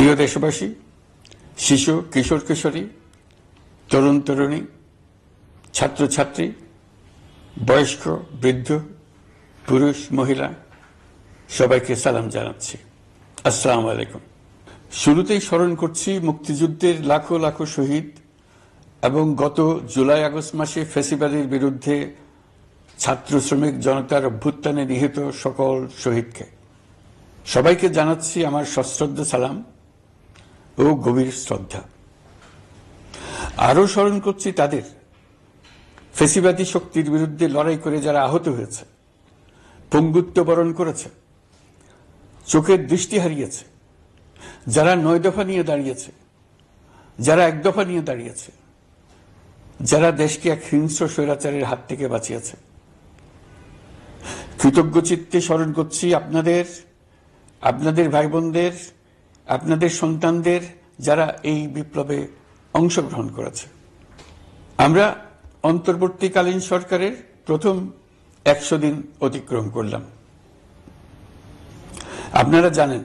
প্রিয় দেশবাসী, শিশু, কিশোর কিশোরী, তরুণ তরুণী, ছাত্রছাত্রী, বয়স্ক, বৃদ্ধ, পুরুষ, মহিলা সবাইকে সালাম জানাচ্ছি। আসসালামু আলাইকুম। শুরুতেই স্মরণ করছি মুক্তিযুদ্ধের লাখো লাখো শহীদ এবং গত জুলাই আগস্ট মাসে ফ্যাসিবাদের বিরুদ্ধে ছাত্র শ্রমিক জনতার অভ্যুত্থানে নিহত সকল শহীদকে। সবাইকে জানাচ্ছি আমার সশ্রদ্ধ সালাম ও গভীর শ্রদ্ধা। আরও স্মরণ করছি তাদের, ফ্যাসিবাদী শক্তির বিরুদ্ধে লড়াই করে যারা আহত হয়েছে, পঙ্গুত্ব বরণ করেছে, চোখের দৃষ্টি হারিয়েছে, যারা 9 দফা নিয়ে দাঁড়িয়েছে, যারা 1 দফা নিয়ে দাঁড়িয়েছে, যারা দেশকে এক হিংস্র স্বৈরাচারের হাত থেকে বাঁচিয়েছে। কৃতজ্ঞ চিত্তে স্মরণ করছি আপনাদের ভাই বোনদের, আপনাদের সন্তানদের, যারা এই বিপ্লবে অংশগ্রহণ করেছে। আমরা অন্তর্বর্তীকালীন সরকারের প্রথম 100 দিন অতিক্রম করলাম। আপনারা জানেন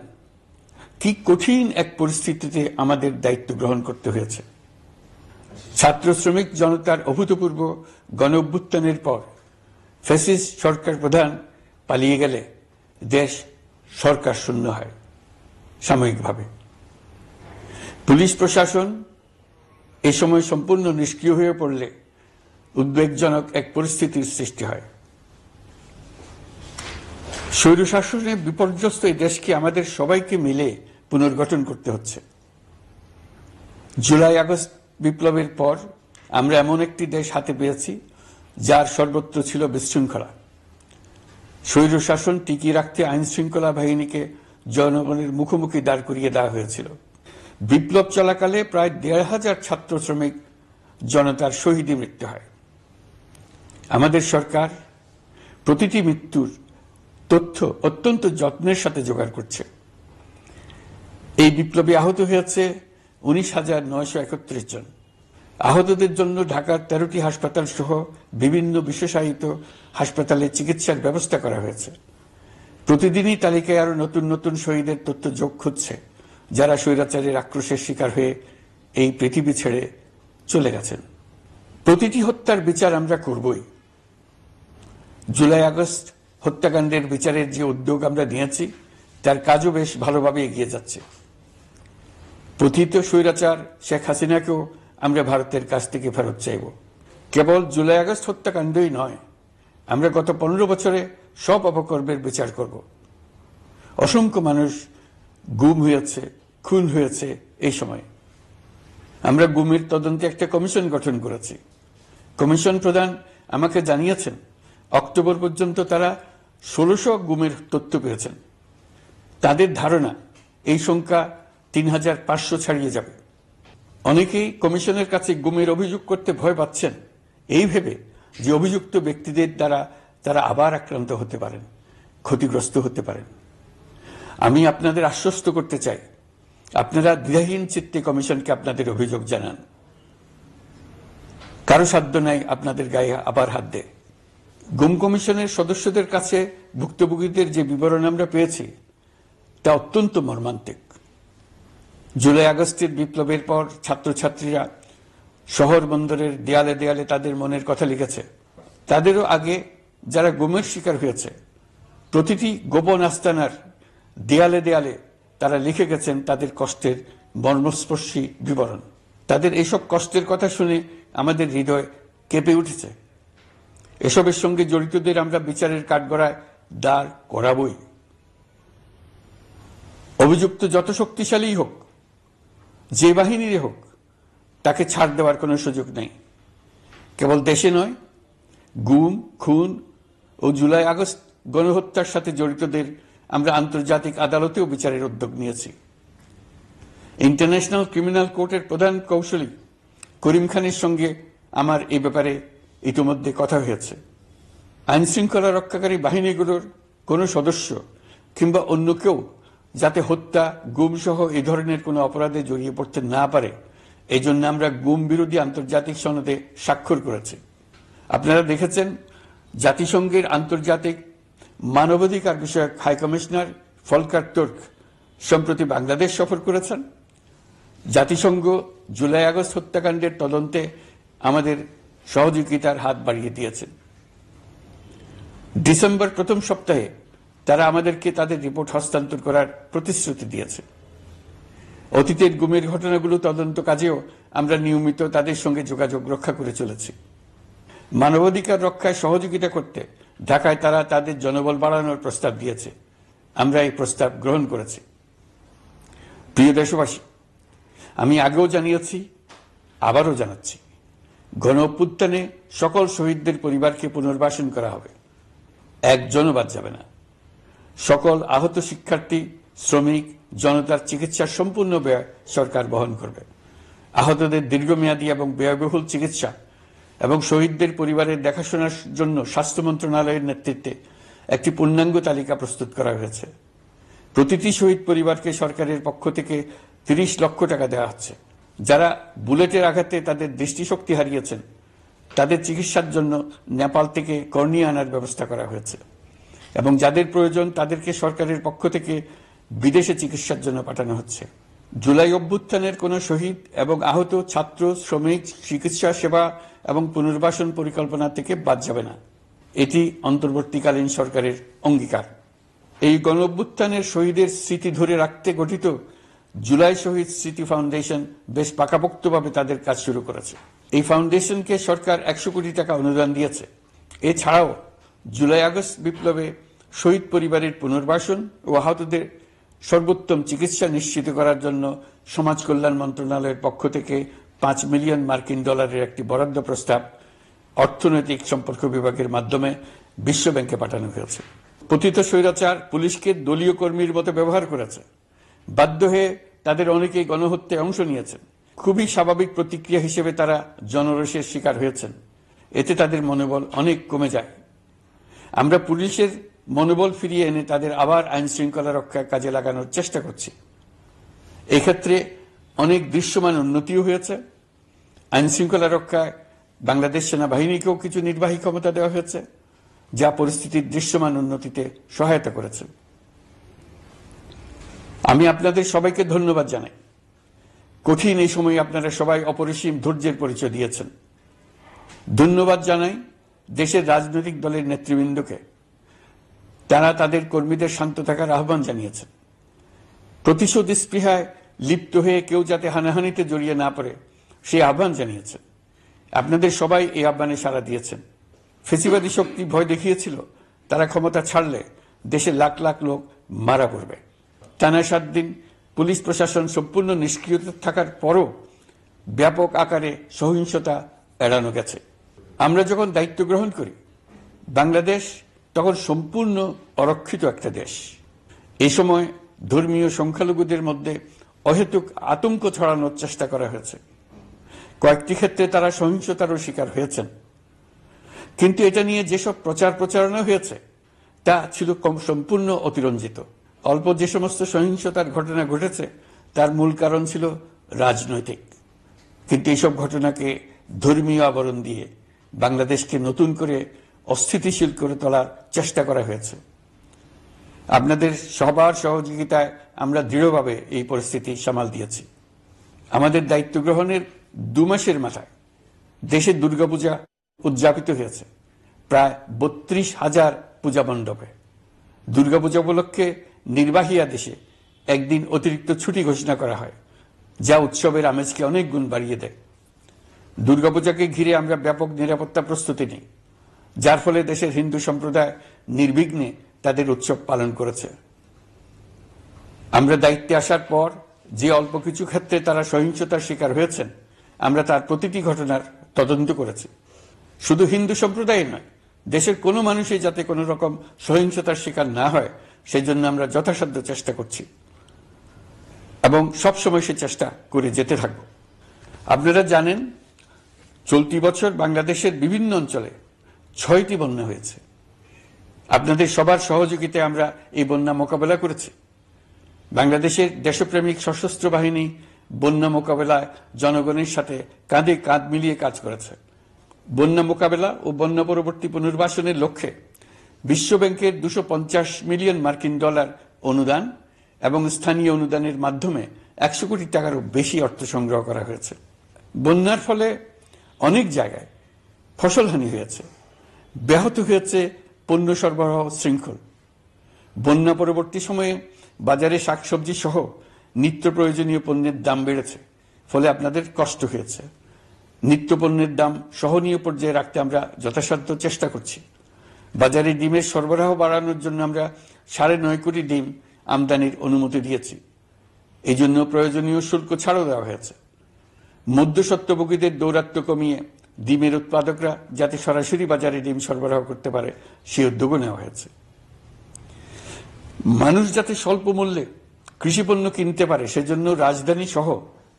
কি কঠিন এক পরিস্থিতিতে আমাদের দায়িত্ব গ্রহণ করতে হয়েছে। ছাত্র শ্রমিক জনতার অভূতপূর্ব গণ অভ্যুত্থানের পর ফ্যাসিস্ট সরকার প্রধান পালিয়ে গেলে দেশ সরকার শূন্য হয় সাময়িকভাবে। পুলিশ প্রশাসন এ সময় সম্পূর্ণ নিষ্ক্রিয় হয়ে পড়লে উদ্বেগজনক এক পরিস্থিতির সৃষ্টি হয়। স্বৈরশাসনে বিপর্যস্ত এই দেশকে আমাদের সবাইকে মিলে পুনর্গঠন করতে হচ্ছে। জুলাই আগস্ট বিপ্লবের পর আমরা এমন একটি দেশ হাতে পেয়েছি যার সর্বত্র ছিল বিশৃঙ্খলা। স্বৈরশাসন টিকিয়ে রাখতে আইন শৃঙ্খলা বাহিনীকে জনগণের মুখোমুখি দাঁড় করিয়ে দেওয়া হয়েছিল। বিপ্লব চলাকালে প্রায় 1,500 ছাত্র শ্রমিক জনতার শহীদে মৃত্যু হয়। আমাদের সরকার প্রতিটি মৃত্যুর তথ্য অত্যন্ত যত্নের সাথে জোগাড় করছে। এই বিপ্লবে আহত হয়েছে 19,931 জন। আহতদের জন্য ঢাকার 13টি হাসপাতাল সহ বিভিন্ন বিশেষায়িত হাসপাতালে চিকিৎসার ব্যবস্থা করা হয়েছে। প্রতিদিনই তালিকায় আরো নতুন নতুন শহীদের তথ্য যোগ হচ্ছে, যারা স্বৈরাচারের আক্রোশের শিকার হয়ে এই পৃথিবী ছেড়ে চলে গেছেন। প্রতিটি হত্যার বিচার আমরা করবই। জুলাই আগস্ট হত্যাকাণ্ডের বিচারের যে উদ্যোগ আমরা নিয়েছি তার কাজও বেশ ভালোভাবে এগিয়ে যাচ্ছে। পতিত স্বৈরাচার শেখ হাসিনাকেও আমরা ভারতের কাছ থেকে ফেরত চাইব। কেবল জুলাই আগস্ট হত্যাকাণ্ডই নয়, আমরা গত 15 বছরে সব অপকর্মের বিচার করব। অসংখ্য মানুষ গুম হয়েছে, খুন হয়েছে। এই সময় আমরা গুমের তদন্তে একটা কমিশন গঠন করেছি। কমিশন প্রধান আমাকে জানিয়েছেন অক্টোবর পর্যন্ত তারা 1600 গুমের তথ্য পেয়েছেন। তাদের ধারণা এই সংখ্যা 3,500 ছাড়িয়ে যাবে। অনেকেই কমিশনের কাছে গুমের অভিযোগ করতে ভয় পাচ্ছেন, এই ভেবে যে অভিযুক্ত ব্যক্তিদের দ্বারা তারা আবার আক্রান্ত হতে পারেন, ক্ষতিগ্রস্ত হতে পারেন। আমি আপনাদের আশ্বস্ত করতে চাই, আপনারা দ্বিধাহীন চিত্তে কমিশনকে আপনাদের অভিযোগ জানান। কারো সাধ্য নাই আপনাদের গায়ে আবার হাত দেয়। গুম কমিশনের সদস্যদের কাছে ভুক্তভোগীদের যে বিবরণ আমরা পেয়েছি তা অত্যন্ত মর্মান্তিক। জুলাই আগস্টের বিপ্লবের পর ছাত্রছাত্রীরা শহর বন্দরের দেয়ালে দেয়ালে তাদের মনের কথা লিখেছে। তাদেরও আগে যারা গুমের শিকার হয়েছে প্রতিটি গোপন আস্তানার দেয়ালে দেয়ালে তারা লিখে গেছেন তাদের কষ্টের মর্মস্পর্শী বিবরণ। তাদের এইসব কষ্টের কথা শুনে আমাদের হৃদয় কেঁপে উঠেছে। এসবের সঙ্গে জড়িতদের আমরা বিচারের কাঠগড়ায় দাঁড় করাবই। অভিযুক্ত যত শক্তিশালী হোক, যে বাহিনীরই হোক, তাকে ছাড় দেওয়ার কোনো সুযোগ নেই। কেবল দেশে নয়, গুম, খুন ও জুলাই আগস্ট গণহত্যার সাথে জড়িতদের আমরা আন্তর্জাতিক আদালতেও বিচারের উদ্যোগ নিয়েছি। ইন্টারন্যাশনাল ক্রিমিনাল কোর্টের প্রধান কৌশলী করিম খানের সঙ্গে আমার এই ব্যাপারে ইতিমধ্যে কথা হয়েছে। আইন শৃঙ্খলা রক্ষাকারী বাহিনীগুলোর কোনো সদস্য কিংবা অন্য কেউ যাতে হত্যা, গুম সহ এই ধরনের কোনো অপরাধে জড়িয়ে পড়তে না পারে, এই জন্য আমরা গুম বিরোধী আন্তর্জাতিক সনদে স্বাক্ষর করেছি। আপনারা দেখেছেন জাতিসংঘের আন্তর্জাতিক মানবাধিকার বিষয়ক হাই কমিশনার ফলকার তুর্ক সম্প্রতি বাংলাদেশ সফর করেছেন। জাতিসংঘ জুলাই আগস্ট হত্যাকাণ্ডের তদন্তে আমাদের সহযোগিতার হাত বাড়িয়ে দিয়েছেন। ডিসেম্বর প্রথম সপ্তাহে তারা আমাদেরকে তাদের রিপোর্ট হস্তান্তর করার প্রতিশ্রুতি দিয়েছে। অতীতের গুমের ঘটনাগুলো তদন্ত কাজেও আমরা নিয়মিত তাদের সঙ্গে যোগাযোগ রক্ষা করে চলেছি। মানবাধিকার রক্ষায় সহযোগিতা করতে ঢাকায় তারা তাদের জনবল বাড়ানোর প্রস্তাব দিয়েছে। আমরা এই প্রস্তাব গ্রহণ করেছি। প্রিয় দেশবাসী, আমি আগেও জানিয়েছি, আবারও জানাচ্ছি, গণ অভ্যুত্থানে সকল শহীদদের পরিবারকে পুনর্বাসন করা হবে। একজনও বাদ যাবে না। সকল আহত শিক্ষার্থী, শ্রমিক, জনতার চিকিৎসার সম্পূর্ণ ব্যয় সরকার বহন করবে। আহতদের দীর্ঘমেয়াদী এবং ব্যয়বহুল চিকিৎসা এবং শহীদদের পরিবারের দেখাশোনার জন্য স্বাস্থ্য মন্ত্রণালয়ের নেতৃত্বে একটি পূর্ণাঙ্গ তালিকা প্রস্তুত করা হয়েছে। প্রতিটি শহীদ পরিবারকে সরকারের পক্ষ থেকে 30 লক্ষ টাকা দেওয়া হচ্ছে। যারা বুলেটের আঘাতে তাদের দৃষ্টিশক্তি হারিয়েছেন, তাদের চিকিৎসার জন্য নেপাল থেকে কর্নিয়া আনার ব্যবস্থা করা হয়েছে এবং যাদের প্রয়োজন তাদেরকে সরকারের পক্ষ থেকে বিদেশে চিকিৎসার জন্য পাঠানো হচ্ছে। জুলাই অভ্যুত্থানের কোন শহীদ এবং আহত ছাত্র, শ্রমিক চিকিৎসা সেবা এবং পুনর্বাসন পরিকল্পনা থেকে বাদ যাবে না। এটি অন্তর্বর্তীকালীন সরকারের অঙ্গীকার। এই গণ অভ্যুত্থানের শহীদের স্মৃতি ধরে রাখতে গঠিত জুলাই শহীদ স্মৃতি ফাউন্ডেশন বেশ পাকাপোক্তভাবে তাদের কাজ শুরু করেছে। এই ফাউন্ডেশনকে সরকার 100 কোটি টাকা অনুদান দিয়েছে। এছাড়াও জুলাই আগস্ট বিপ্লবে শহীদ পরিবারের পুনর্বাসন ও আহতদের সর্বোত্তম চিকিৎসা নিশ্চিত করার জন্য সমাজ কল্যাণ মন্ত্রণালয়ের পক্ষ থেকে $5 মিলিয়ন একটি বরাদ্দ প্রস্তাব অর্থনৈতিক সম্পর্ক বিভাগের মাধ্যমে বিশ্ব ব্যাংকে পাঠানো হয়েছে। পতিত স্বৈরাচার পুলিশকে দলীয় কর্মীর মতো ব্যবহার করেছে। বাধ্য হয়ে তাদের অনেকেই গণহত্যায় অংশ নিয়েছেন। খুবই স্বাভাবিক প্রতিক্রিয়া হিসেবে তারা জনরোষের শিকার হয়েছেন। এতে তাদের মনোবল অনেক কমে যায়। আমরা পুলিশের মনোবল ফিরিয়ে এনে তাদের আবার আইন শৃঙ্খলা রক্ষায় কাজে লাগানোর চেষ্টা করছি। এক্ষেত্রে অনেক দৃশ্যমান উন্নতিও হয়েছে। আইন শৃঙ্খলা রক্ষায় বাংলাদেশ সেনাবাহিনীকেও কিছু নির্বাহী ক্ষমতা দেওয়া হয়েছে, যা পরিস্থিতির দৃশ্যমান উন্নতিতে সহায়তা করেছে। আমি আপনাদের সবাইকে ধন্যবাদ জানাই। কঠিন এই সময়ে আপনারা সবাই অপরিসীম ধৈর্যের পরিচয় দিয়েছেন। ধন্যবাদ জানাই দেশের রাজনৈতিক দলের নেতৃবৃন্দকে। তারা তাদের কর্মীদের শান্ত থাকার আহ্বান জানিয়েছেন। প্রতিশোধ স্পৃহায় লিপ্ত হয়ে কেউ যাতে হানাহানিতে জড়িয়ে না পড়ে সেই আহ্বান জানিয়েছেন। আপনাদের সবাই এই আহ্বানে সাড়া দিয়েছেন। ফেসিবাদী শক্তি ভয় দেখিয়েছিল তারা ক্ষমতা ছাড়লে দেশে লাখ লাখ লোক মারা পড়বে। টানা 7 দিন পুলিশ প্রশাসন সম্পূর্ণ নিষ্ক্রিয় থাকার পরও ব্যাপক আকারে সহিংসতা এড়ানো গেছে। আমরা যখন দায়িত্ব গ্রহণ করি, বাংলাদেশ তখন সম্পূর্ণ অরক্ষিত একটা দেশ। এই সময় ধর্মীয় সংখ্যালঘুদের মধ্যে অহেতুক আতঙ্ক ছড়ানোর চেষ্টা করা হয়েছে। কয়েকটি ক্ষেত্রে তারা সহিংসতারও শিকার হয়েছেন। কিন্তু এটা নিয়ে যেসব প্রচারণা হয়েছে তা ছিল সম্পূর্ণ অতিরঞ্জিত। অল্প যে সমস্ত সহিংসতার ঘটনা ঘটেছে তার মূল কারণ ছিল রাজনৈতিক। কিন্তু এইসব ঘটনাকে ধর্মীয় আবরণ দিয়ে বাংলাদেশকে নতুন করে অস্থিতিশীল করে তোলার চেষ্টা করা হয়েছে। আপনাদের সবার সহযোগিতায় আমরা দৃঢ়ভাবে এই পরিস্থিতি সামাল দিয়েছি। আমাদের দায়িত্ব গ্রহণের 2 মাসের মাথায় দেশে দুর্গাপূজা উদযাপিত হয়েছে প্রায় 32,000 পূজা মণ্ডপে। দুর্গাপূজা উপলক্ষে নির্বাহী আদেশে একদিন অতিরিক্ত ছুটি ঘোষণা করা হয়, যা উৎসবের আমেজকে অনেক গুণ বাড়িয়ে দেয়। দুর্গাপূজাকে ঘিরে আমরা ব্যাপক নিরাপত্তা প্রস্তুতি নিই, যার ফলে দেশের হিন্দু সম্প্রদায় নির্বিঘ্নে তাদের উৎসব পালন করেছে। আমরা দায়িত্বে আসার পর যে অল্প কিছু ক্ষেত্রে তারা সহিংসতার শিকার হয়েছেন, আমরা তার প্রতিটি ঘটনার তদন্ত করেছি। শুধু হিন্দু সম্প্রদায় নয়, দেশের কোনো মানুষই যাতে কোনো রকম সহিংসতার শিকার না হয় সেই জন্য আমরা যথাসাধ্য চেষ্টা করছি এবং সবসময় সে চেষ্টা করে যেতে থাকব। আপনারা জানেন, চলতি বছর বাংলাদেশের বিভিন্ন অঞ্চলে 6টি বন্যা হয়েছে। আপনাদের সবার সহযোগিতায় আমরা এই বন্যা মোকাবেলা করেছি। বাংলাদেশের দেশপ্রেমিক সশস্ত্র বাহিনী বন্যা মোকাবেলায় জনগণের সাথে কাঁধে কাঁধ মিলিয়ে কাজ করেছে। বন্যা মোকাবেলা ও বন্যা পরবর্তী পুনর্বাসনের লক্ষ্যে বিশ্ব ব্যাংকের $250 মিলিয়ন অনুদান এবং স্থানীয় অনুদানের মাধ্যমে 100 কোটি টাকারও বেশি অর্থ সংগ্রহ করা হয়েছে। বন্যার ফলে অনেক জায়গায় ফসলহানি হয়েছে, ব্যাহত হয়েছে পণ্য সরবরাহ শৃঙ্খল। বন্যা পরবর্তী সময়ে বাজারে শাকসবজি সহ নিত্য প্রয়োজনীয় পণ্যের দাম বেড়েছে, ফলে আপনাদের কষ্ট হয়েছে। নিত্য পণ্যের দাম সহনীয় পর্যায়ে রাখতে আমরা যথাসাধ্য চেষ্টা করছি। বাজারে ডিমের সরবরাহ বাড়ানোর জন্য আমরা 9.5 কোটি ডিম আমদানির অনুমতি দিয়েছি। এই জন্য প্রয়োজনীয় শুল্ক ছাড়ও দেওয়া হয়েছে। মধ্যস্বত্বভোগীদের দৌরাত্ম্য কমিয়ে ডিমের উৎপাদকরা যাতে সরাসরি বাজারে ডিম সরবরাহ করতে পারে সেই উদ্যোগও নেওয়া হয়েছে। মানুষ যাতে স্বল্প মূল্যে কৃষিপণ্য কিনতে পারে সেজন্য রাজধানী সহ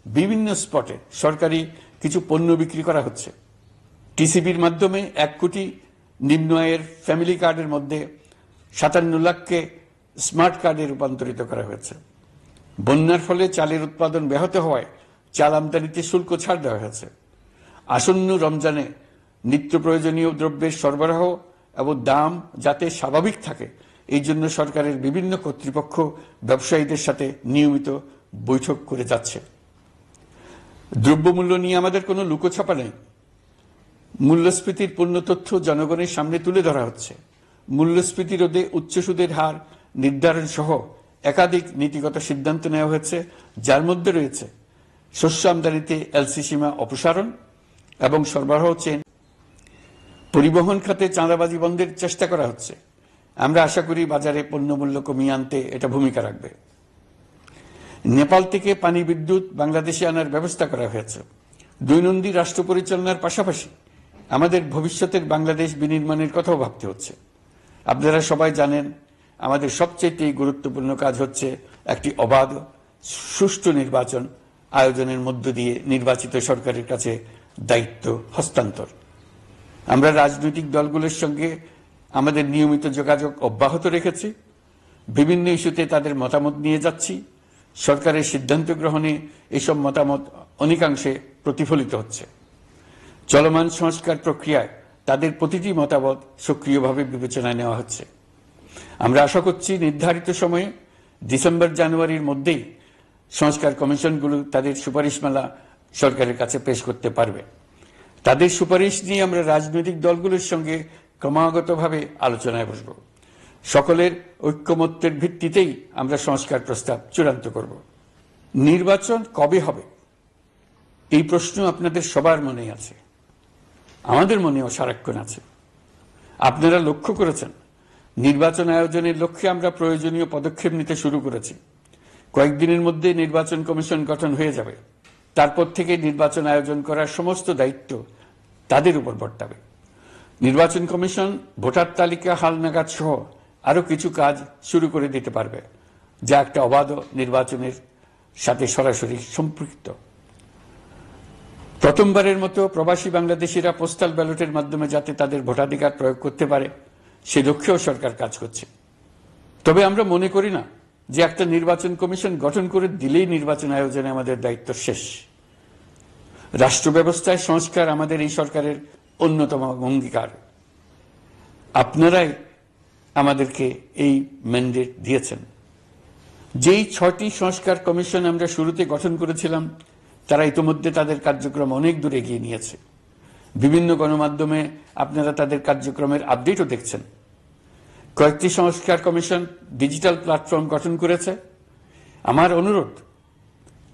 বিভিন্ন স্পটে সরকারি কিছু পণ্য বিক্রি করা হচ্ছে। টিসিবির মাধ্যমে 1 কোটি নিম্ন আয়ের ফ্যামিলি কার্ডের মধ্যে 57 লাখকে স্মার্ট কার্ডে রূপান্তরিত করা হয়েছে। বন্যার ফলে চালের উৎপাদন ব্যাহত হওয়ায় চাল আমদানিতে শুল্ক ছাড় দেওয়া হয়েছে। আসন্ন রমজানে নিত্য প্রয়োজনীয় দ্রব্যের সরবরাহ এবং দাম যাতে স্বাভাবিক থাকে এই জন্য সরকারের বিভিন্ন কর্তৃপক্ষ ব্যবসায়ীদের সাথে নিয়মিত বৈঠক করে যাচ্ছে। দ্রব্যমূল্য নিয়ে আমাদের কোনো লুকোছাপা নেই। মূল্যস্ফীতির পূর্ণ তথ্য জনগণের সামনে তুলে ধরা হচ্ছে। মূল্যস্ফীতি রোধে উচ্চ সুদের হার নির্ধারণ সহ একাধিক নীতিগত সিদ্ধান্ত নেওয়া হয়েছে, যার মধ্যে রয়েছে শস্য আমদানিতে এলসি সীমা অপসারণ এবং সরবরাহ চেইন। পরিবহন খাতে চাঁদাবাজি বন্ধের চেষ্টা করা হচ্ছে। আমরা আশা করি বাজারে পণ্যমূল্য কমিয়ে আনতে এটা ভূমিকা রাখবে। নেপাল থেকে পানি বিদ্যুৎ বাংলাদেশে আনার ব্যবস্থা করা হয়েছে। দৈনন্দিন রাষ্ট্র পরিচালনার পাশাপাশি আমাদের ভবিষ্যতের বাংলাদেশ বিনির্মাণের কথাও ভাবতে হচ্ছে। আপনারা সবাই জানেন আমাদের সবচেয়ে গুরুত্বপূর্ণ কাজ হচ্ছে একটি অবাধ সুষ্ঠু নির্বাচন আয়োজনের মধ্য দিয়ে নির্বাচিত সরকারের কাছে দায়িত্ব হস্তান্তর। আমরা রাজনৈতিক দলগুলোর সঙ্গে আমাদের নিয়মিত যোগাযোগ অব্যাহত রেখেছি। বিভিন্ন ইস্যুতে তাদের মতামত নিয়ে যাচ্ছি। সরকারের সিদ্ধান্ত গ্রহণে এসব মতামত অনেকাংশে প্রতিফলিত হচ্ছে। চলমান সংস্কার প্রক্রিয়ায় তাদের প্রতিটি মতামত সক্রিয়ভাবে বিবেচনায় নেওয়া হচ্ছে। আমরা আশা করছি নির্ধারিত সময়ে ডিসেম্বর-জানুয়ারির মধ্যেই সংস্কার কমিশনগুলো তাদের সুপারিশমালা সরকারের কাছে পেশ করতে পারবে। তাদের সুপারিশ নিয়ে আমরা রাজনৈতিক দলগুলোর সঙ্গে ক্রমাগতভাবে আলোচনায় বসব। সকলের ঐক্যমত্যের ভিত্তিতেই আমরা সংস্কার প্রস্তাব চূড়ান্ত করব। নির্বাচন কবে হবে এই প্রশ্ন আপনাদের সবার মনেই আছে, আমাদের মনেও সারাক্ষণ আছে। আপনারা লক্ষ্য করেছেন নির্বাচন আয়োজনের লক্ষ্যে আমরা প্রয়োজনীয় পদক্ষেপ নিতে শুরু করেছি। কয়েকদিনের মধ্যে নির্বাচন কমিশন গঠন হয়ে যাবে। তারপর থেকে নির্বাচন আয়োজন করার সমস্ত দায়িত্ব তাদের উপর বর্তাবে। নির্বাচন কমিশন ভোটার তালিকা হালনাগাদ সহ আরো কিছু কাজ শুরু করে দিতে পারবে, যা একটা অবাধ নির্বাচনের সাথে সরাসরি সম্পৃক্ত। প্রথমবারের মতো প্রবাসী বাংলাদেশিরা পোস্টাল ব্যালটের মাধ্যমে যাতে তাদের ভোটাধিকার প্রয়োগ করতে পারে সে লক্ষ্যেও সরকার কাজ করছে। তবে আমরা মনে করি না যে একটা নির্বাচন কমিশন গঠন করে দিলেই নির্বাচন আয়োজনে আমাদের দায়িত্ব শেষ। রাষ্ট্র ব্যবস্থায় সংস্কার আমাদের এই সরকারের অন্যতম অঙ্গীকার। আপনারাই আমাদেরকে এই ম্যান্ডেট দিয়েছেন। যেই 6টি সংস্কার কমিশন আমরা শুরুতে গঠন করেছিলাম তারা ইতোমধ্যে তাদের কার্যক্রম অনেক দূর এগিয়ে নিয়েছে। বিভিন্ন গণমাধ্যমে আপনারা তাদের কার্যক্রমের আপডেটও দেখছেন। কয়েকটি সংস্কার কমিশন ডিজিটাল প্ল্যাটফর্ম গঠন করেছে। আমার অনুরোধ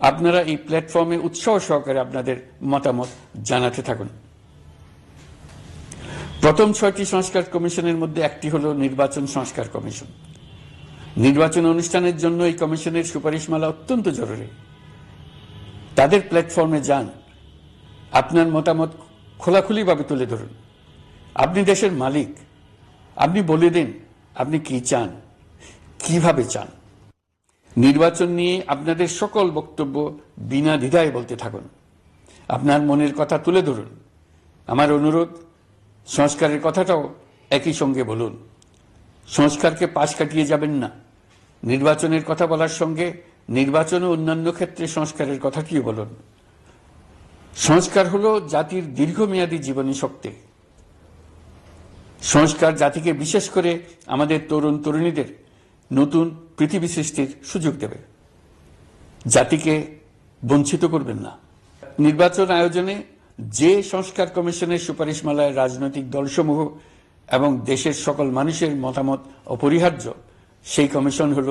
আপনারা এই প্ল্যাটফর্মে উৎসাহ সহকারে আপনাদের মতামত জানাতে থাকুন। প্রথম 6টি সংস্কার কমিশনের মধ্যে একটি হল নির্বাচন সংস্কার কমিশন। নির্বাচন অনুষ্ঠানের জন্য এই কমিশনের সুপারিশমালা অত্যন্ত জরুরি। তাদের প্ল্যাটফর্মে যান, আপনার মতামত খোলাখুলিভাবে তুলে ধরুন। আপনি দেশের মালিক, আপনি বলে দিন আপনি কি চান, কিভাবে চান। নির্বাচন নিয়ে আপনাদের সকল বক্তব্য বিনা দ্বিধায় বলতে থাকুন। আপনার মনের কথা তুলে ধরুন। আমার অনুরোধ সংস্কারের কথাটাও একই সঙ্গে বলুন। সংস্কারকে পাশ কাটিয়ে যাবেন না। নির্বাচনের কথা বলার সঙ্গে নির্বাচন ও অন্যান্য ক্ষেত্রে সংস্কারের কথাটিও বলুন। সংস্কার হলো জাতির দীর্ঘমেয়াদী জীবনী শক্তি। সংস্কার জাতিকে বিশেষ করে আমাদের তরুণ তরুণীদের নতুন পৃথিবী সৃষ্টির সুযোগ দেবে। জাতিকে বঞ্চিত করবেন না। নির্বাচন আয়োজনে যে সংস্কার কমিশনের সুপারিশমালায় রাজনৈতিক দলসমূহ এবং দেশের সকল মানুষের মতামত অপরিহার্য, সেই কমিশন হল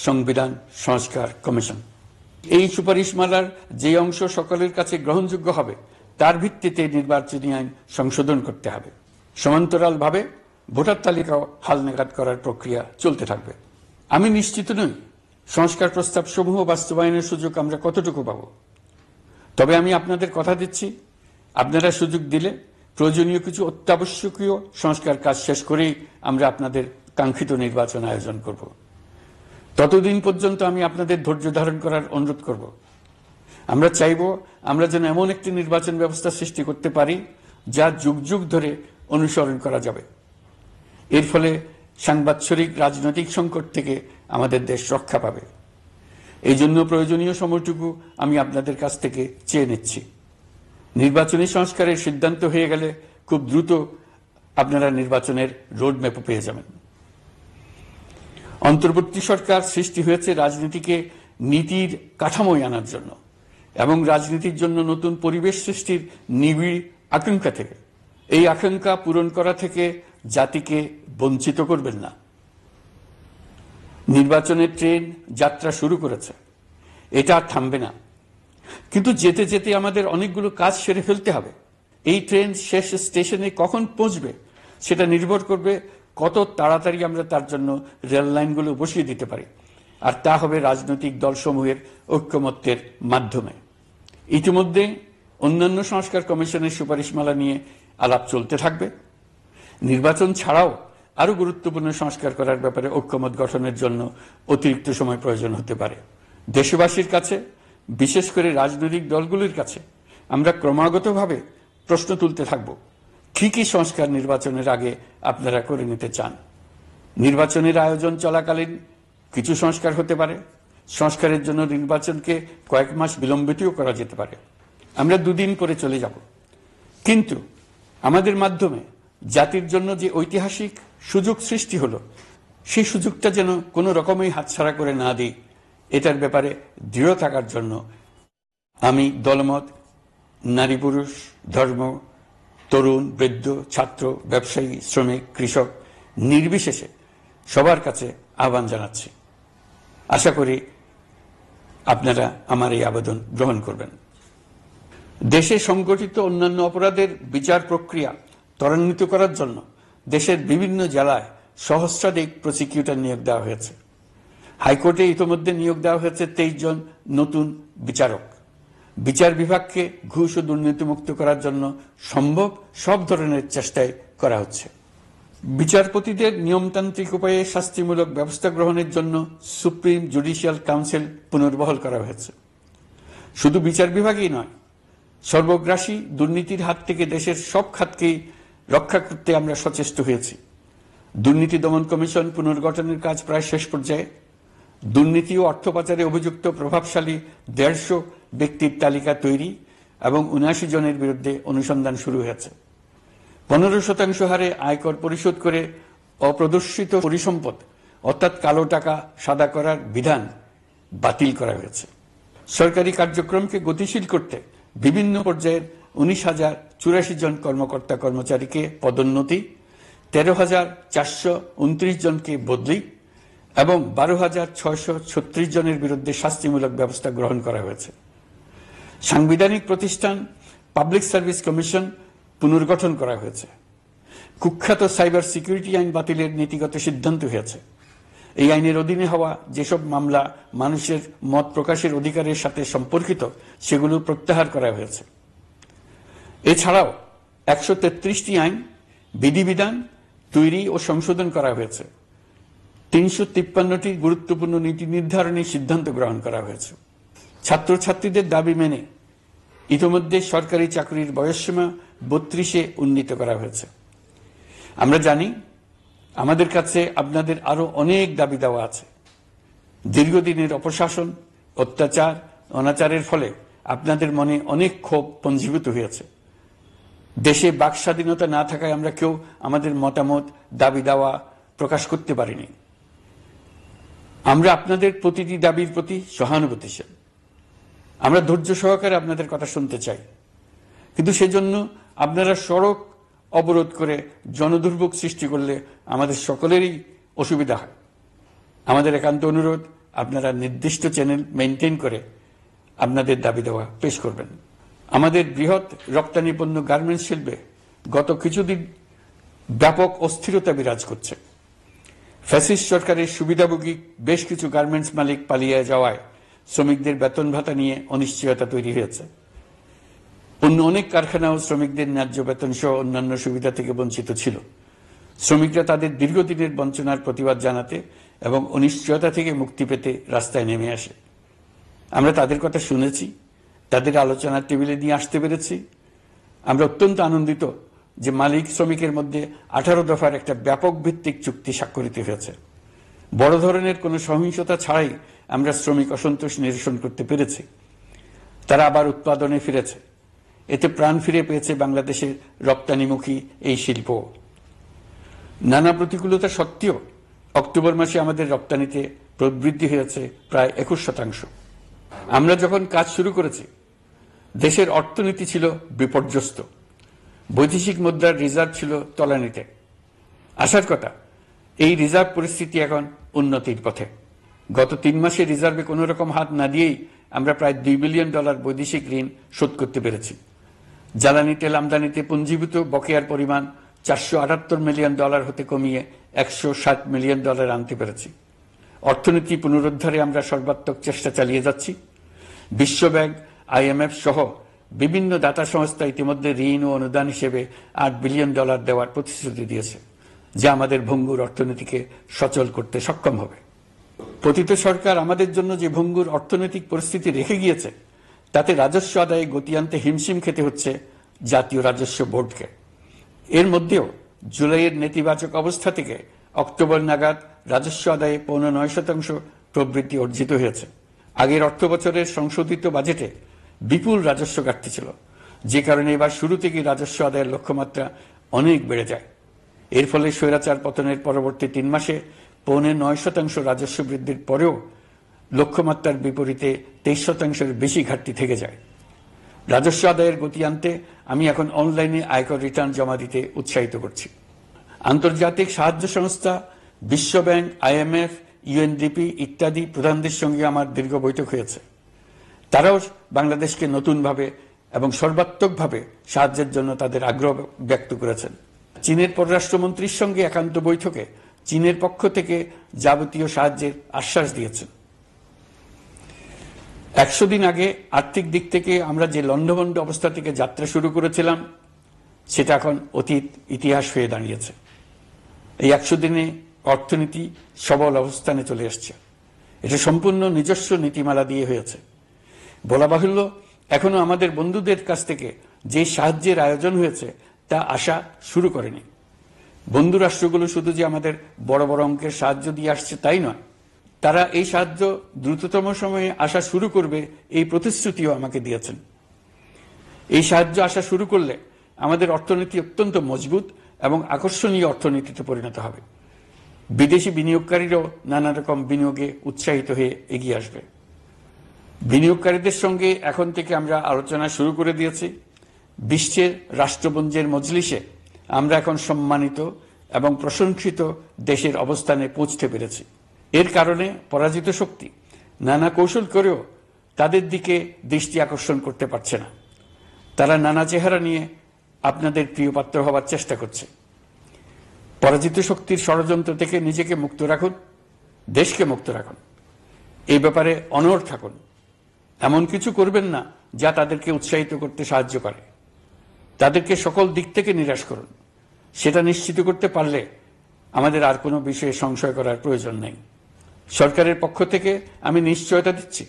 সংবিধান সংস্কার কমিশন। এই সুপারিশমালার যে অংশ সকলের কাছে গ্রহণযোগ্য হবে তার ভিত্তিতে নির্বাচনী আইন সংশোধন করতে হবে। সমান্তরালভাবে ভোটার তালিকাও হালনাগাদ করার প্রক্রিয়া চলতে থাকবে। আমি নিশ্চিত নই সংস্কার প্রস্তাব সমূহ বাস্তবায়নের সুযোগ আমরা কতটুকু পাব, তবে আমি আপনাদের কথা দিচ্ছি, আপনারা সুযোগ দিলে প্রয়োজনীয় কিছু অত্যাবশ্যকীয় সংস্কার কাজ শেষ করেই আমরা আপনাদের কাঙ্ক্ষিত নির্বাচন আয়োজন করব। ততদিন পর্যন্ত আমি আপনাদের ধৈর্য ধারণ করার অনুরোধ করব। আমরা চাইব আমরা যেন এমন একটি নির্বাচন ব্যবস্থা সৃষ্টি করতে পারি যা যুগ যুগ ধরে অনুসরণ করা যাবে। এর ফলে সাংবৎসরিক রাজনৈতিক সংকট থেকে আমাদের দেশ রক্ষা পাবে। এই জন্য প্রয়োজনীয় সময়টুকু আমি আপনাদের কাছ থেকে চেয়ে নিচ্ছি। নির্বাচনী সংস্কারের সিদ্ধান্ত হয়ে গেলে খুব দ্রুত আপনারা নির্বাচনের রোডম্যাপও পেয়ে যাবেন। অন্তর্বর্তী সরকার সৃষ্টি হয়েছে রাজনীতিকে নীতির কাঠামোয় আনার জন্য এবং রাজনীতির জন্য নতুন পরিবেশ সৃষ্টির নিবিড় আকাঙ্ক্ষা থেকে। এই আকাঙ্ক্ষা পূরণ করা থেকে জাতিকে বঞ্চিত করবেন না। নির্বাচনের ট্রেন যাত্রা শুরু করেছে, এটা আর থামবে না, কিন্তু যেতে যেতে আমাদের অনেকগুলো কাজ সেরে ফেলতে হবে। এই ট্রেন শেষ স্টেশনে কখন পৌঁছবে সেটা নির্ভর করবে কত তাড়াতাড়ি আমরা তার জন্য রেল লাইনগুলো বসিয়ে দিতে পারি, আর তা হবে রাজনৈতিক দলসমূহের ঐক্যমত্যের মাধ্যমে। ইতিমধ্যে অন্যান্য সংস্কার কমিশনের সুপারিশমালা নিয়ে আলাপ চলতে থাকবে। নির্বাচন ছাড়াও আরো গুরুত্বপূর্ণ সংস্কার করার ব্যাপারে ঐক্যমত গঠনের জন্য অতিরিক্ত সময় প্রয়োজন হতে পারে। দেশবাসীর কাছে, বিশেষ করে রাজনৈতিক দলগুলির কাছে আমরা ক্রমাগতভাবে প্রশ্ন তুলতে থাকব, কি কি সংস্কার নির্বাচনের আগে আপনারা করে নিতে চান। নির্বাচনের আয়োজন চলাকালীন কিছু সংস্কার হতে পারে। সংস্কারের জন্য নির্বাচনকে কয়েক মাস বিলম্বিতও করা যেতে পারে। আমরা দুদিন করে চলে যাব, কিন্তু আমাদের মাধ্যমে জাতির জন্য যে ঐতিহাসিক সুযোগ সৃষ্টি হলো, সেই সুযোগটা যেন কোনো রকমই হাতছাড়া করে না দিই, এটার ব্যাপারে দৃঢ় থাকার জন্য আমি দলমত, নারী পুরুষ, ধর্ম, তরুণ, বৃদ্ধ, ছাত্র, ব্যবসায়ী, শ্রমিক, কৃষক নির্বিশেষে সবার কাছে আহ্বান জানাচ্ছি। আশা করি আপনারা আমার এই আবেদন গ্রহণ করবেন। দেশে সংগঠিত অন্যান্য অপরাধের বিচার প্রক্রিয়া ত্বরান্বিত করার জন্য দেশের বিভিন্ন জেলায় সহস্রাধিক প্রসিকিউটর নিয়োগ দেওয়া হয়েছে। হাইকোর্টে ইতিমধ্যে নিয়োগ দেওয়া হয়েছে 23 জন নতুন বিচারক। বিচার বিভাগকে ঘুষ ও দুর্নীতিমুক্ত করার জন্য সম্ভব সব ধরনের চেষ্টাই করা হচ্ছে। বিচারপতিদের নিয়মতান্ত্রিক উপায়ে শাস্তিমূলক ব্যবস্থা গ্রহণের জন্য সুপ্রিম জুডিশিয়াল কাউন্সিল পুনর্বহাল করা হয়েছে। শুধু বিচার বিভাগই নয়, সর্বগ্রাসী দুর্নীতির হাত থেকে দেশের সব খাতকেই রক্ষা করতে আমরা সচেষ্ট হয়েছি। দুর্নীতি দমন কমিশন পুনর্গঠনের কাজ প্রায় শেষ পর্যায়ে। দুর্নীতি ও অর্থ পাচারে অভিযুক্ত প্রভাবশালী 150 ব্যক্তির তালিকা তৈরি এবং 79 জনের বিরুদ্ধে অনুসন্ধান শুরু হয়েছে। 15% হারে আয়কর পরিশোধ করে অপ্রদর্শিত পরিসম্পদ অর্থাৎ কালো টাকা সাদা করার বিধান বাতিল করা হয়েছে। সরকারি কার্যক্রমকে গতিশীল করতে বিভিন্ন পর্যায়ের 19,084 জন কর্মকর্তা কর্মচারীকে পদোন্নতি, 13,429 জনকে বদলি এবং 12,636 জনের বিরুদ্ধে শাস্তিমূলক ব্যবস্থা গ্রহণ করা হয়েছে। সাংবিধানিক প্রতিষ্ঠান পাবলিক সার্ভিস কমিশন পুনর্গঠন করা হয়েছে। কুখ্যাত সাইবার সিকিউরিটি আইন বাতিলের নীতিগত সিদ্ধান্ত হয়েছে। এই আইনের অধীনে হওয়া যেসব মামলা মানুষের মত প্রকাশের অধিকারের সাথে সম্পর্কিত সেগুলো প্রত্যাহার করা হয়েছে। এছাড়াও 133টি আইন বিধিবিধান তৈরি ও সংশোধন করা হয়েছে। 353টি গুরুত্বপূর্ণ নীতি নির্ধারণের সিদ্ধান্ত গ্রহণ করা হয়েছে। ছাত্রছাত্রীদের দাবি মেনে ইতিমধ্যে সরকারি চাকরির বয়সসীমা 32-এ উন্নীত করা হয়েছে। আমরা জানি আমাদের কাছে আপনাদের আরো অনেক দাবি দেওয়া আছে। দীর্ঘদিনের অপশাসন, অত্যাচার, অনাচারের ফলে আপনাদের মনে অনেক ক্ষোভ পঞ্জীভূত হয়েছে। দেশে বাক স্বাধীনতা না থাকায় আমরা কেউ আমাদের মতামত, দাবি দাওয়া প্রকাশ করতে পারিনি। আমরা আপনাদের প্রতিটি দাবির প্রতি সহানুভূতিশীল। আমরা ধৈর্য সহকারে আপনাদের কথা শুনতে চাই, কিন্তু সেজন্য আপনারা সড়ক অবরোধ করে জনদুর্ভোগ সৃষ্টি করলে আমাদের সকলেরই অসুবিধা হয়। আমাদের একান্ত অনুরোধ, আপনারা নির্দিষ্ট চ্যানেল মেনটেন করে আপনাদের দাবি দেওয়া পেশ করবেন। আমাদের বৃহৎ রপ্তানি পণ্য গার্মেন্টস শিল্পে গত কিছুদিন ব্যাপক অস্থিরতা বিরাজ করছে। ফ্যাসিস্ট সরকারের সুবিধাভোগী বেশ কিছু গার্মেন্টস মালিক পালিয়ে যাওয়ায় শ্রমিকদের বেতন ভাতা নিয়ে অনিশ্চয়তা তৈরি হয়েছে। অন্য অনেক কারখানাও শ্রমিকদের ন্যায্য বেতন সহ অন্যান্য সুবিধা থেকে বঞ্চিত ছিল। শ্রমিকরা তাদের দীর্ঘদিনের বঞ্চনার প্রতিবাদ জানাতে এবং অনিশ্চয়তা থেকে মুক্তি পেতে রাস্তায় নেমে আসে। আমরা তাদের কথা শুনেছি, তাদের আলোচনার টেবিলে নিয়ে আসতে পেরেছি। আমরা অত্যন্ত আনন্দিত যে মালিক শ্রমিকের মধ্যে 18 দফার একটা ব্যাপক ভিত্তিক চুক্তি স্বাক্ষরিত হয়েছে। বড় ধরনের কোনো সহিংসতা ছাড়াই আমরা শ্রমিক অসন্তোষ নিরসন করতে পেরেছি। তারা আবার উৎপাদনে ফিরেছে। এতে প্রাণ ফিরে পেয়েছে বাংলাদেশের রপ্তানিমুখী এই শিল্প। নানা প্রতিকূলতা সত্ত্বেও অক্টোবর মাসে আমাদের রপ্তানিতে প্রবৃদ্ধি হয়েছে প্রায় 21%। আমরা যখন কাজ শুরু করেছি, দেশের অর্থনীতি ছিল বিপর্যস্ত। বৈদেশিক মুদ্রার রিজার্ভ ছিল তলানিতে। আসার কথা, এই রিজার্ভ পরিস্থিতি এখন উন্নতির পথে। গত 3 মাসে রিজার্ভে কোনো রকম হাত না দিয়েই আমরা প্রায় $2 বিলিয়ন বৈদেশিক ঋণ শোধ করতে পেরেছি। জ্বালানি তেল আমদানিতে পুঞ্জীভূত বকেয়ার পরিমাণ $478 মিলিয়ন হতে কমিয়ে $160 মিলিয়ন আনতে পেরেছি। অর্থনীতি পুনরুদ্ধারে আমরা সর্বাত্মক চেষ্টা চালিয়ে যাচ্ছি। বিশ্বব্যাংক, IMF সহ বিভিন্ন দাতা সংস্থা ইতিমধ্যে ঋণ ও অনুদান হিসেবে $8 বিলিয়ন দেওয়ার প্রতিশ্রুতি দিয়েছে, যা আমাদের ভঙ্গুর অর্থনীতিকে সচল করতে সক্ষম হবে। পতিত সরকার আমাদের জন্য যে ভঙ্গুর অর্থনৈতিক পরিস্থিতি রেখে গিয়েছে, তাতে রাজস্ব আদায়ে গতি আনতে হিমশিম খেতে হচ্ছে জাতীয় রাজস্ব বোর্ডকে। এর মধ্যেও জুলাইয়ের নেতিবাচক অবস্থা থেকে অক্টোবর নাগাদ রাজস্ব আদায়ে 9.9% প্রবৃদ্ধি অর্জিত হয়েছে। আগের অর্থ বছরের সংশোধিত বাজেটে বিপুল রাজস্ব ঘাটতি ছিল, যে কারণে এবার শুরু থেকেই রাজস্ব আদায়ের লক্ষ্যমাত্রা অনেক বেড়ে যায়। এর ফলে স্বৈরাচার পতনের পরবর্তী 3 মাসে 9.9% রাজস্ব বৃদ্ধির পরেও লক্ষ্যমাত্রার বিপরীতে 23%-এর বেশি ঘাটতি থেকে যায়। রাজস্ব আদায়ের গতি আনতে আমি এখন অনলাইনে আয়কর রিটার্ন জমা দিতে উৎসাহিত করছি। আন্তর্জাতিক সাহায্য সংস্থা, বিশ্বব্যাংক, IMF, UNDP ইত্যাদি প্রধানদের সঙ্গে আমার দীর্ঘ বৈঠক হয়েছে। তারাও বাংলাদেশকে নতুনভাবে এবং সর্বাত্মকভাবে সাহায্যের জন্য তাদের আগ্রহ ব্যক্ত করেছেন। চীনের পররাষ্ট্রমন্ত্রীর সঙ্গে একান্ত বৈঠকে চীনের পক্ষ থেকে যাবতীয় সাহায্যের আশ্বাস দিয়েছেন। 100 দিন আগে আর্থিক দিক থেকে আমরা যে লণ্ডভণ্ড অবস্থা থেকে যাত্রা শুরু করেছিলাম, সেটা এখন অতীত ইতিহাস হয়ে দাঁড়িয়েছে। এই 100 দিনে অর্থনীতি সবল অবস্থানে চলে আসছে। এটা সম্পূর্ণ নিজস্ব নীতিমালা দিয়ে হয়েছে। বলা বাহুল্য, এখনো আমাদের বন্ধুদের কাছ থেকে যে সাহায্যের আয়োজন হয়েছে তা আসা শুরু করেনি। বন্ধু রাষ্ট্রগুলো শুধু যে আমাদের বড় বড় অঙ্কের সাহায্য দিয়ে আসছে তাই নয়, তারা এই সাহায্য দ্রুততম সময়ে আসা শুরু করবে এই প্রতিশ্রুতিও আমাকে দিয়েছেন। এই সাহায্য আসা শুরু করলে আমাদের অর্থনীতি অত্যন্ত মজবুত এবং আকর্ষণীয় অর্থনীতিতে পরিণত হবে। বিদেশি বিনিয়োগকারীরাও নানা রকম বিনিয়োগে উৎসাহিত হয়ে এগিয়ে আসবে। বিনিয়োগকারীদের সঙ্গে এখন থেকে আমরা আলোচনা শুরু করে দিয়েছি। বিশ্বের রাষ্ট্রপুঞ্জের মজলিসে আমরা এখন সম্মানিত এবং প্রশংসিত দেশের অবস্থানে পৌঁছতে পেরেছি। এর কারণে পরাজিত শক্তি নানা কৌশল করেও তাদের দিকে দৃষ্টি আকর্ষণ করতে পারছে না। তারা নানা চেহারা নিয়ে আপনাদের প্রিয়পাত্র হবার চেষ্টা করছে। পরাজিত শক্তির ষড়যন্ত্র থেকে নিজেকে মুক্ত রাখুন, দেশকে মুক্ত রাখুন। এই ব্যাপারে অনড় থাকুন। এমন কিছু করবেন না যা তাদেরকে উৎসাহিত করতে সাহায্য করে। তাদেরকে সকল দিক থেকে নিরাশ করুন। সেটা নিশ্চিত করতে পারলে আমাদের আর কোনো বিষয়ে সংশয় করার প্রয়োজন নেই। সরকারের পক্ষ থেকে আমি নিশ্চয়তা দিচ্ছি,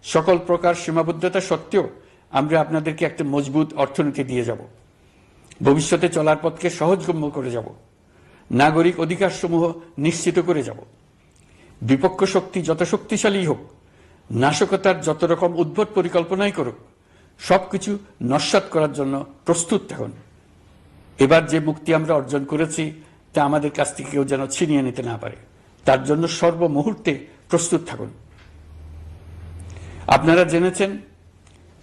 সকল প্রকার সীমাবদ্ধতা সত্ত্বেও আমরা আপনাদেরকে একটা মজবুত অর্থনীতি দিয়ে যাব। ভবিষ্যতে চলার পথকে সহজগম্য করে যাব। নাগরিক অধিকারসমূহ নিশ্চিত করে যাব। বিপক্ষ শক্তি যত শক্তিশালী হোক, নাশকতার যত রকম উদ্ভট পরিকল্পনাই করুক, সবকিছু নস্যাৎ করার জন্য প্রস্তুত থাকুন। এবার যে মুক্তি আমরা অর্জন করেছি তা আমাদের কাছ থেকে কেউ যেন ছিনিয়ে নিতে না পারে, তার জন্য সর্বমুহূর্তে প্রস্তুত থাকুন। আপনারা জেনেছেন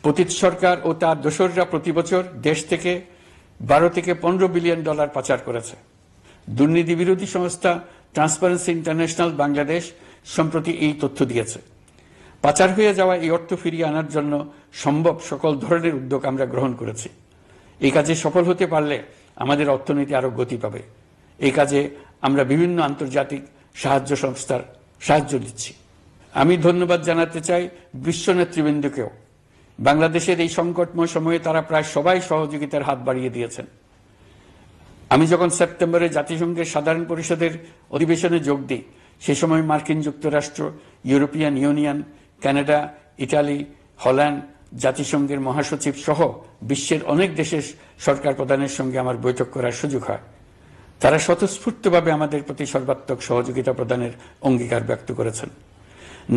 পতিত সরকার ও তার দোসররা প্রতি বছর দেশ থেকে 12 থেকে 15 বিলিয়ন ডলার পাচার করেছে। দুর্নীতি বিরোধী সংস্থা ট্রান্সপারেন্সি ইন্টারন্যাশনাল বাংলাদেশ সম্প্রতি এই তথ্য দিয়েছে। পাচার হয়ে যাওয়া এই অর্থ ফিরিয়ে আনার জন্য সম্ভব সকল ধরনের উদ্যোগ আমরা গ্রহণ করেছি। এই কাজে সফল হতে পারলে আমাদের অর্থনীতি আরো গতি পাবে। এই কাজে আমরা বিভিন্ন আন্তর্জাতিক সাহায্য সংস্থার সাহায্য দিচ্ছি। আমি ধন্যবাদ জানাতে চাই বিশ্ব নেতৃবৃন্দকেও। বাংলাদেশের এই সংকটময় সময়ে তারা প্রায় সবাই সহযোগিতার হাত বাড়িয়ে দিয়েছেন। আমি যখন সেপ্টেম্বরে জাতিসংঘের সাধারণ পরিষদের অধিবেশনে যোগ দিই, সে সময় মার্কিন যুক্তরাষ্ট্র, European Union, Canada, Italy, Holland, জাতিসংঘের মহাসচিব সহ বিশ্বের অনেক দেশের সরকার প্রধানের সঙ্গে আমার বৈঠক করার সুযোগ হয়। তারা স্বতঃস্ফূর্তভাবে আমাদের প্রতি সর্বাত্মক সহযোগিতা প্রদানের অঙ্গীকার ব্যক্ত করেছেন।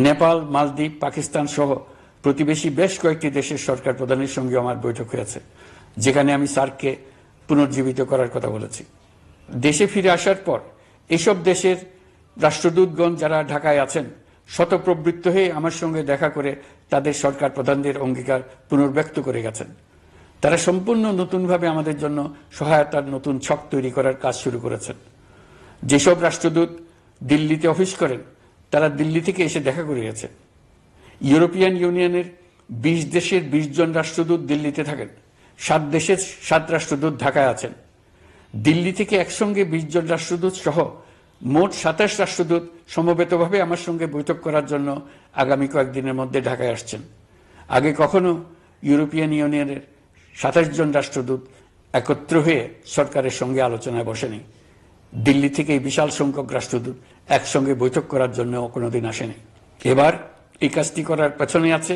নেপাল, মালদ্বীপ, পাকিস্তান সহ প্রতিবেশী বেশ কয়েকটি দেশের সরকার প্রধানের সঙ্গে আমার বৈঠক হয়েছে, যেখানে আমি সার্ককে পুনর্জীবিত করার কথা বলেছি। দেশে ফিরে আসার পর এসব দেশের রাষ্ট্রদূতগণ যারা ঢাকায় আছেন স্বতঃপ্রবৃত্ত হয়ে আমার সঙ্গে দেখা করে তাদের সরকার প্রধানদের অঙ্গীকার পুনর্ব্যক্ত করে গেছেন। তারা সম্পূর্ণ নতুনভাবে আমাদের জন্য সহায়তার নতুন ছক তৈরি করার কাজ শুরু করেছেন। যেসব রাষ্ট্রদূত দিল্লিতে অফিস করেন তারা দিল্লি থেকে এসে দেখা করে গেছে। ইউরোপিয়ান ইউনিয়নের 20 দেশের 20 জন রাষ্ট্রদূত দিল্লিতে থাকেন। 7 দেশের 7 রাষ্ট্রদূত ঢাকায় আছেন। দিল্লি থেকে একসঙ্গে 20 জন রাষ্ট্রদূত সহ মোট 27 রাষ্ট্রদূত সমবেতভাবে আমার সঙ্গে বৈঠক করার জন্য আগামী কয়েকদিনের মধ্যে ঢাকায় আসছেন। আগে কখনো ইউরোপিয়ান ইউনিয়নের 27 জন রাষ্ট্রদূত একত্র হয়ে সরকারের সঙ্গে আলোচনায় বসেনি। দিল্লি থেকে এই বিশাল সংখ্যক রাষ্ট্রদূত একসঙ্গে বৈঠক করার জন্য কোনোদিন আসেনি। এবার এই কাজটি করার পেছনে আছে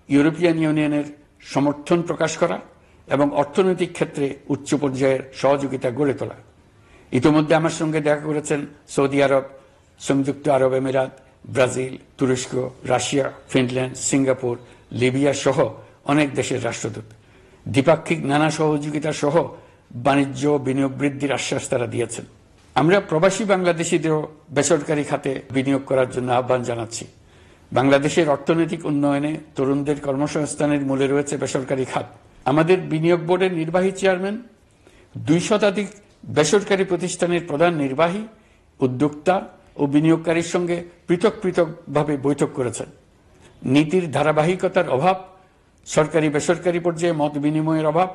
ইউরোপিয়ান ইউনিয়নের সমর্থন প্রকাশ করা এবং অর্থনৈতিক ক্ষেত্রে উচ্চ পর্যায়ের সহযোগিতা গড়ে তোলা। ইতিমধ্যে আমার সঙ্গে দেখা করেছেন সৌদি আরব, সংযুক্ত আরব আমিরাত, ব্রাজিল, তুরস্ক, রাশিয়া, ফিনল্যান্ড, সিঙ্গাপুর, লিবিয়া সহ অনেক দেশের রাষ্ট্রদূত। দ্বিপাক্ষিক নানা সহযোগিতা সহ বাণিজ্য বিনিয়োগ বৃদ্ধির আশ্বাস তারা দিয়েছেন। আমরা প্রবাসী বাংলাদেশিদেরও বেসরকারি খাতে বিনিয়োগ করার জন্য আহ্বান জানাচ্ছি। বাংলাদেশের অর্থনৈতিক উন্নয়নে তরুণদের কর্মসংস্থানের মূলে রয়েছে বেসরকারি খাত। আমাদের বিনিয়োগ বোর্ডের নির্বাহী চেয়ারম্যান 2 শতাধিক বেসরকারি প্রতিষ্ঠানের প্রধান নির্বাহী, উদ্যোক্তা ও বিনিয়োগকারীর সঙ্গে পৃথক পৃথকভাবে বৈঠক করেছেন। নীতির ধারাবাহিকতার অভাব, সরকারি বেসরকারি পর্যায়ে মত বিনিময়ের অভাব,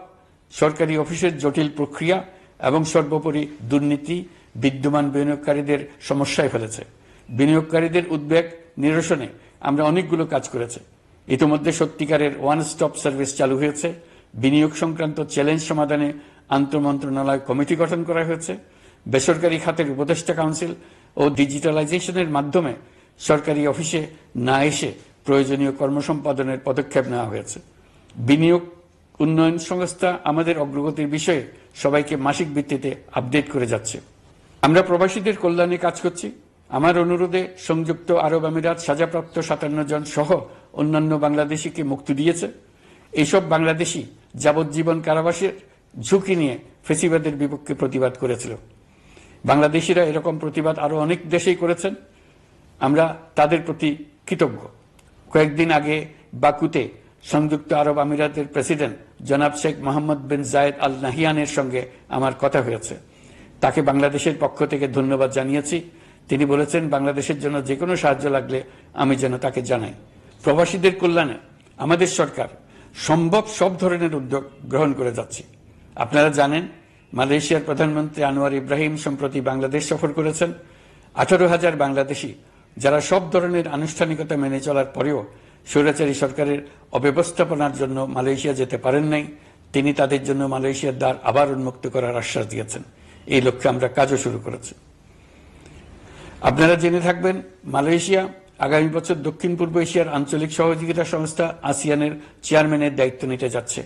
সরকারি অফিসের জটিল প্রক্রিয়া এবং সর্বোপরি দুর্নীতি বিদ্যমান বিনিয়োগকারীদের সমস্যায় ফেলেছে। বিনিয়োগকারীদের উদ্বেগ নিরসনে আমরা অনেকগুলো কাজ করেছি। ইতিমধ্যে সত্যিকারের ওয়ান স্টপ সার্ভিস চালু হয়েছে। বিনিয়োগ সংক্রান্ত চ্যালেঞ্জ সমাধানে আন্তঃমন্ত্রণালয় কমিটি গঠন করা হয়েছে। বেসরকারি খাতের উপদেষ্টা কাউন্সিল ও ডিজিটালাইজেশনের মাধ্যমে সরকারি অফিসে না এসে প্রয়োজনীয় কর্মসম্পাদনের পদক্ষেপ নেওয়া হয়েছে। বিনিয়োগ উন্নয়ন সংস্থা আমাদের অগ্রগতির বিষয়ে সবাইকে মাসিক ভিত্তিতে আপডেট করে যাচ্ছে। আমরা প্রবাসীদের কল্যাণে কাজ করছি। আমার অনুরোধে সংযুক্ত আরব আমিরাত সাজাপ্রাপ্ত 57 জন সহ অন্যান্য বাংলাদেশিকে মুক্তি দিয়েছে। এইসব বাংলাদেশি যাবজ্জীবন কারাবাসের ঝুঁকি নিয়ে ফেসিবাদের বিপক্ষে প্রতিবাদ করেছিল। বাংলাদেশিরা এরকম প্রতিবাদ আরো অনেক দেশেই করেছেন। আমরা তাদের প্রতি কৃতজ্ঞ। কয়েকদিন আগে বাকুতে সংযুক্ত আরব আমিরাতের প্রেসিডেন্ট জনাব শেখ মোহাম্মদ বিন জায়েদ আল নাহিয়ানের সঙ্গে আমার কথা হয়েছে। তাকে বাংলাদেশের পক্ষ থেকে ধন্যবাদ জানিয়েছি। তিনি বলেছেন বাংলাদেশের জন্য যে কোনো সাহায্য লাগলে আমি যেন তাকে জানাই। প্রবাসীদের কল্যাণে আমাদের সরকার সম্ভব সব ধরনের উদ্যোগ গ্রহণ করে যাচ্ছে। আপনারা জানেন মালয়েশিয়ার প্রধানমন্ত্রী আনোয়ার ইব্রাহিম সম্প্রতি বাংলাদেশ সফর করেছেন। 18,000 বাংলাদেশি যারা সব ধরনের আনুষ্ঠানিকতা মেনে চলার পরেও স্বৈরাচারী সরকারের অব্যবস্থাপনার জন্য মালয়েশিয়া যেতে পারেন নাই, তিনি তাদের জন্য মালয়েশিয়ার দ্বার আবার উন্মুক্ত করার আশ্বাস দিয়েছেন। এই লক্ষ্যে আমরা কাজও শুরু করেছি। আপনারা জেনে থাকবেন মালয়েশিয়া আগামী বছর দক্ষিণ পূর্ব এশিয়ার আঞ্চলিক সহযোগিতা সংস্থা আসিয়ানের চেয়ারম্যানের দায়িত্ব নিতে যাচ্ছে।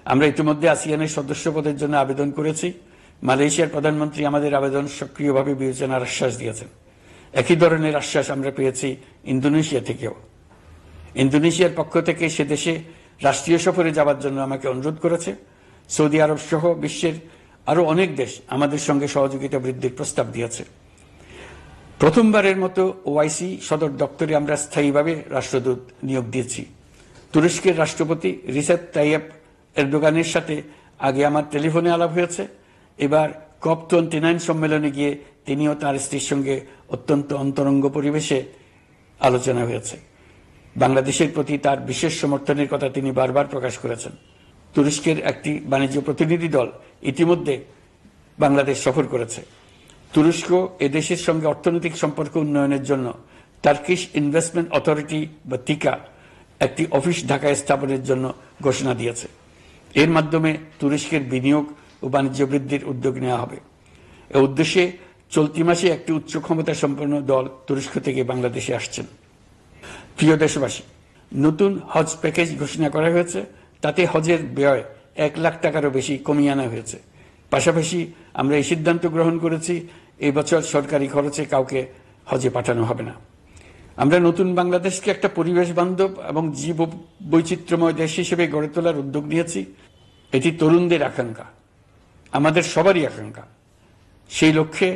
আমরা ইতিমধ্যে আসিয়ানের সদস্য পদের জন্য আবেদন করেছি। মালয়েশিয়ার প্রধানমন্ত্রী আমাদের আবেদন সক্রিয়ভাবে বিবেচনার আশ্বাস দিয়েছেন। একই ধরনের আশ্বাস আমরা পেয়েছি ইন্দোনেশিয়া থেকেও। ইন্দোনেশিয়ার পক্ষ থেকে সে দেশে রাষ্ট্রীয় সফরে যাওয়ার জন্য আমাকে অনুরোধ করেছে। সৌদি আরব সহ বিশ্বের আরো অনেক দেশ আমাদের সঙ্গে সহযোগিতা বৃদ্ধির প্রস্তাব দিয়েছে। প্রথমবারের মতো ওআইসি সদর দপ্তরে আমরা স্থায়ীভাবে রাষ্ট্রদূত নিয়োগ দিয়েছি। তুরস্কের রাষ্ট্রপতি রিসেপ তাইয়েপ এরদোগানের সাথে আগে আমার টেলিফোনে আলাপ হয়েছে। এবার COP29 সম্মেলনে গিয়ে তিনিও তার স্ত্রীর সঙ্গে অত্যন্ত অন্তরঙ্গ পরিবেশে আলোচনা হয়েছে। বাংলাদেশের প্রতি তার বিশেষ সমর্থনের কথা তিনি বারবার প্রকাশ করেছেন। তুরস্কের একটি বাণিজ্য প্রতিনিধি দল ইতিমধ্যে বাংলাদেশ সফর করেছে। তুরস্ক এদেশের সঙ্গে অর্থনৈতিক সম্পর্ক উন্নয়নের জন্য টার্কিশ ইনভেস্টমেন্ট অথরিটি বা তিকা একটি অফিস ঢাকায় স্থাপনের জন্য ঘোষণা দিয়েছে। এর মাধ্যমে তুরস্কের বিনিয়োগ ও বাণিজ্য বৃদ্ধির উদ্যোগ নেওয়া হবে। এ উদ্দেশ্যে চলতি মাসে একটি উচ্চ ক্ষমতা সম্পন্ন দল তুরস্ক থেকে বাংলাদেশে আসছেন। প্রিয় দেশবাসী, নতুন হজ প্যাকেজ ঘোষণা করা হয়েছে। তাতে হজের ব্যয় 1 লাখ টাকারও বেশি কমিয়ে আনা হয়েছে। পাশাপাশি আমরা এই সিদ্ধান্ত গ্রহণ করেছি, এই বছর সরকারি খরচে কাউকে হজে পাঠানো হবে না। আমরা নতুন বাংলাদেশকে একটা পরিবেশ বান্ধব এবং জীব বৈচিত্র্যময় দেশ হিসেবে গড়ে তোলার উদ্যোগ নিয়েছি। এটি তরুণদের আকাঙ্ক্ষা, আমাদের সবারই আকাঙ্ক্ষা। সেই লক্ষ্যে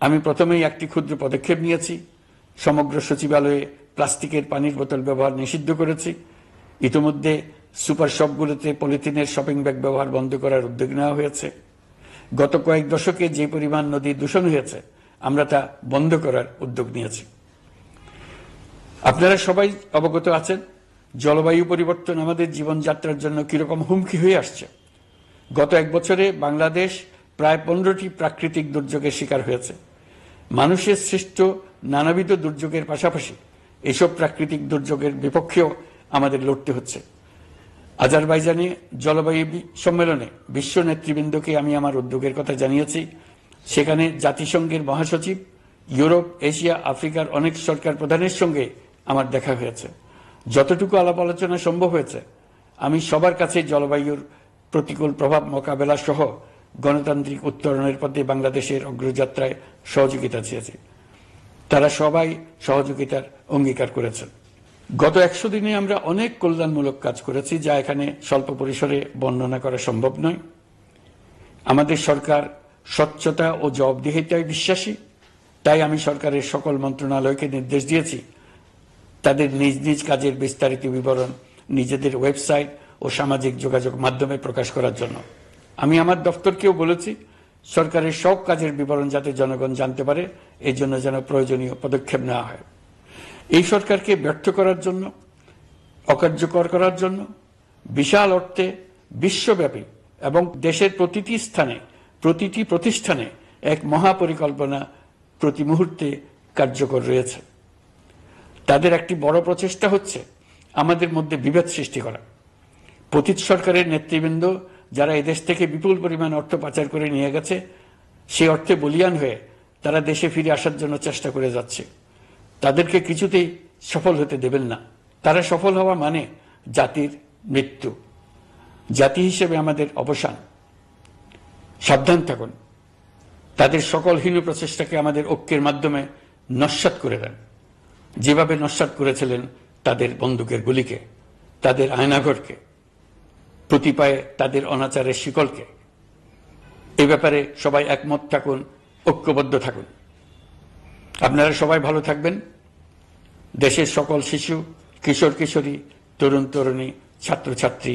আমি প্রথমেই একটি ক্ষুদ্র পদক্ষেপ নিয়েছি। সমগ্র সচিবালয়ে প্লাস্টিকের পানির বোতল ব্যবহার নিষিদ্ধ করেছি। ইতিমধ্যে সুপার শপগুলোতে পলিথিনের শপিং ব্যাগ ব্যবহার বন্ধ করার উদ্যোগ নেওয়া হয়েছে। গত কয়েক দশকে যে পরিমাণ নদী দূষণ হয়েছে, আমরা তা বন্ধ করার উদ্যোগ নিয়েছি। আপনারা সবাই অবগত আছেন, জলবায়ু পরিবর্তন আমাদের জীবনযাত্রার জন্য কিরকম হুমকি হয়ে আসছে। গত 1 বছরে বাংলাদেশ প্রায় 15টি প্রাকৃতিক দুর্যোগের শিকার হয়েছে। মানুষের সৃষ্ট নানাবিধ দুর্যোগের পাশাপাশি এসব প্রাকৃতিক দুর্যোগের বিপক্ষেও আমাদের লড়তে হচ্ছে। আজারবাইজানে জলবায়ু সম্মেলনে বিশ্ব নেতৃবৃন্দকে আমি আমার উদ্যোগের কথা জানিয়েছি। সেখানে জাতিসংঘের মহাসচিব, ইউরোপ, এশিয়া, আফ্রিকার অনেক সরকার প্রধানের সঙ্গে আমার দেখা হয়েছে। যতটুকু আলাপ আলোচনা সম্ভব হয়েছে, আমি সবার কাছে জলবায়ুর প্রতিকূল প্রভাব মোকাবেলা সহ গণতান্ত্রিক উত্তরণের পথে বাংলাদেশের অগ্রযাত্রায় সহযোগিতা চেয়েছি। তারা সবাই সহযোগিতার অঙ্গীকার করেছেন। গত 100 দিনে আমরা অনেক কল্যাণমূলক কাজ করেছি, যা এখানে স্বল্প পরিসরে বর্ণনা করা সম্ভব নয়। আমাদের সরকার স্বচ্ছতা ও জবাবদিহিতায় বিশ্বাসী। তাই আমি সরকারের সকল মন্ত্রণালয়কে নির্দেশ দিয়েছি তাদের নিজ নিজ কাজের বিস্তারিত বিবরণ নিজেদের ওয়েবসাইট ও সামাজিক যোগাযোগ মাধ্যমে প্রকাশ করার জন্য। আমি আমার দপ্তরকেও বলেছি সরকারের সব কাজের বিবরণ যাতে জনগণ জানতে পারে, এই জন্য যেন প্রয়োজনীয় পদক্ষেপ নেওয়া হয়। এই সরকারকে ব্যর্থ করার জন্য, অকার্যকর করার জন্য বিশাল অর্থে বিশ্বব্যাপী এবং দেশের প্রতিটি স্থানে, প্রতিটি প্রতিষ্ঠানে এক মহাপরিকল্পনা প্রতি মুহূর্তে কার্যকর রয়েছে। তাদের একটি বড় প্রচেষ্টা হচ্ছে আমাদের মধ্যে বিভেদ সৃষ্টি করা। পতিত সরকারের নেতৃবৃন্দ যারা এদেশ থেকে বিপুল পরিমাণ অর্থ পাচার করে নিয়ে গেছে, সেই অর্থে বলিয়ান হয়ে তারা দেশে ফিরে আসার জন্য চেষ্টা করে যাচ্ছে। তাদেরকে কিছুতেই সফল হতে দেবেন না। তারা সফল হওয়া মানে জাতির মৃত্যু, জাতি হিসেবে আমাদের অবসান। সাবধান থাকুন। তাদের সকল হীন প্রচেষ্টাকে আমাদের ঐক্যের মাধ্যমে নস্যাৎ করে দেন, যেভাবে নস্যাৎ করেছিলেন তাদের বন্দুকের গুলিকে, তাদের আয়নাঘরকে, প্রতি পায়ে তাদের অনাচারের শিকলকে। এ ব্যাপারে সবাই একমত থাকুন, ঐক্যবদ্ধ থাকুন। আপনারা সবাই ভালো থাকবেন। দেশের সকল শিশু, কিশোর কিশোরী, তরুণ তরুণী, ছাত্রছাত্রী,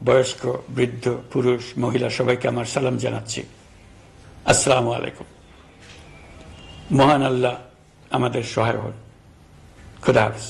বয়স্ক, বৃদ্ধ, পুরুষ, মহিলা সবাইকে আমার সালাম জানাচ্ছি। আসসালামু আলাইকুম। মহান আল্লাহ আমাদের সহায় হন। খুদা হাফেজ।